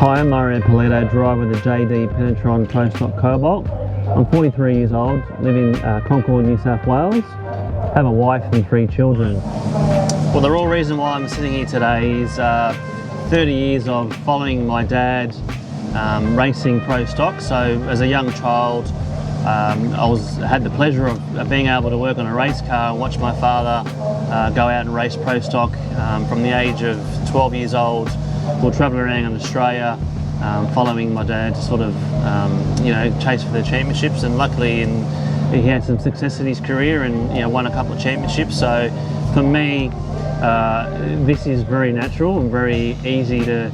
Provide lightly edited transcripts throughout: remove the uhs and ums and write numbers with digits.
Hi, I'm Polito, driver of the JD Penetron Pro Stock Cobalt. I'm 43 years old, live in Concord, New South Wales, have a wife and 3 children. Well, the real reason why I'm sitting here today is 30 years of following my dad racing pro stock. So as a young child, I had the pleasure of being able to work on a race car and watch my father go out and race pro stock from the age of 12 years old. We'll travel around in Australia, following my dad to sort of, chase for the championships. And luckily, he had some success in his career and won a couple of championships. So for me, this is very natural and very easy to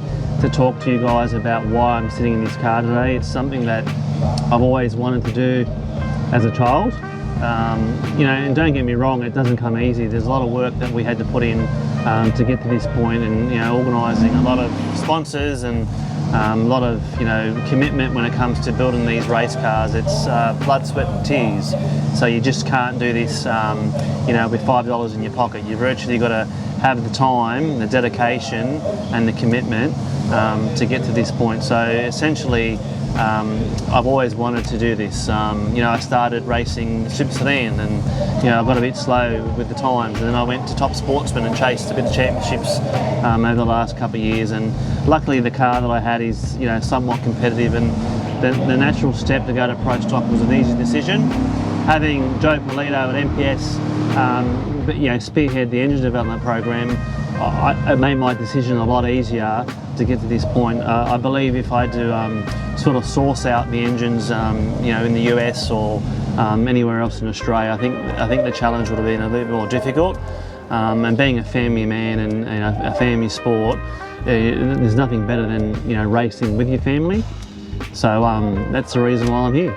talk to you guys about why I'm sitting in this car today. It's something that I've always wanted to do as a child. And don't get me wrong, it doesn't come easy. There's a lot of work that we had to put in to get to this point, and organising a lot of sponsors and a lot of commitment when it comes to building these race cars. It's blood, sweat and tears. So you just can't do this with $5 in your pocket. You've virtually got to have the time, the dedication and the commitment to get to this point. So essentially, I've always wanted to do this. I started racing super sedan, and I got a bit slow with the times, and then I went to top sportsman and chased a bit of championships over the last couple of years. And luckily, the car that I had is somewhat competitive, and the natural step to go to pro stock was an easy decision. Having Joe Polito at MPS, spearhead the engine development program, it made my decision a lot easier to get to this point. I believe if I had to sort of source out the engines, in the US or anywhere else in Australia, I think the challenge would have been a little bit more difficult. And being a family man and a family sport, there's nothing better than racing with your family. So that's the reason why I'm here.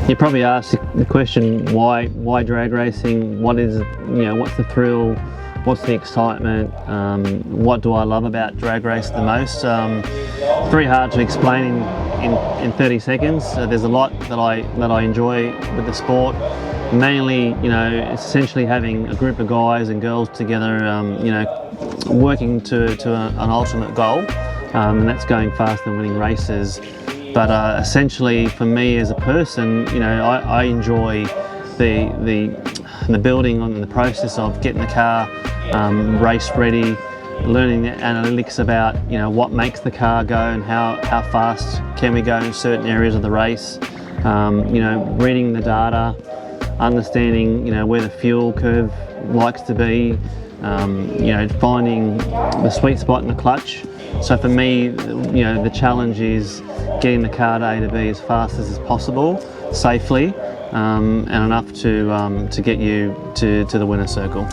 You probably asked the question, why drag racing? What is what's the thrill? What's the excitement? What do I love about drag race the most? Very hard to explain in 30 seconds. There's a lot that I enjoy with the sport. Mainly, essentially having a group of guys and girls together, working to an ultimate goal, and that's going fast and winning races. But essentially, for me as a person, I enjoy the building on the process of getting the car race ready, learning the analytics about what makes the car go and how fast can we go in certain areas of the race. Reading the data, understanding where the fuel curve likes to be, finding the sweet spot in the clutch. So for me, the challenge is getting the car to A to B as fast as possible, safely, and enough to get you to the winner's circle.